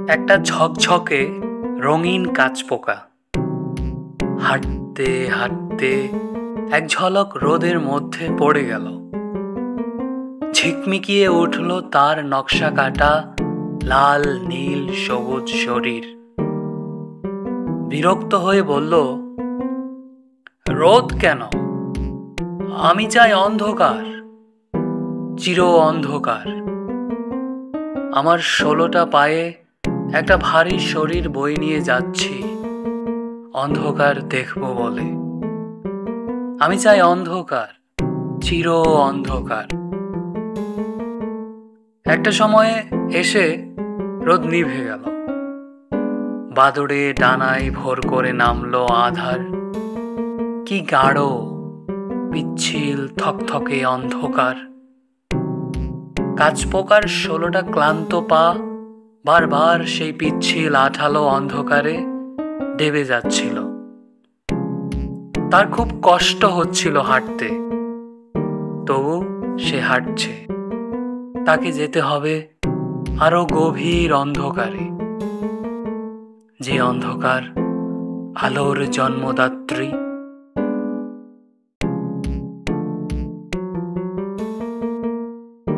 একটা ঝকঝকে রঙিন কাঁচপোকা হাঁটতে হাঁটতে এক ঝলক রোদের মধ্যে পড়ে গেল। ঝিকমিকিয়ে উঠল তার নকশা কাটা লাল নীল সবুজ শরীর। বিরক্ত হয়ে বলল, রোদ কেন? আমি চাই অন্ধকার, চির অন্ধকার। আমার 16টা পায়ে একটা ভারী শরীর বই নিয়ে যাচ্ছি অন্ধকার দেখব বলে। আমি চাই অন্ধকার, চির অন্ধকার। একটা সময়ে এসে রোদ নিভে গেল। বাদরে ডানায় ভোর করে নামলো আধার। কি গাঢ়, পিচ্ছিল থকথকে অন্ধকার। কাঁচপোকার 16টা ক্লান্ত পা বারবার সেই পিচ্ছিল আঠালো অন্ধকারে দেবে যাচ্ছিল। তার খুব কষ্ট হচ্ছিল হাঁটতে, তবু সে হাঁটছে। তাকে যেতে হবে আরো গভীর অন্ধকারে, যে অন্ধকার আলোর জন্মদাত্রী।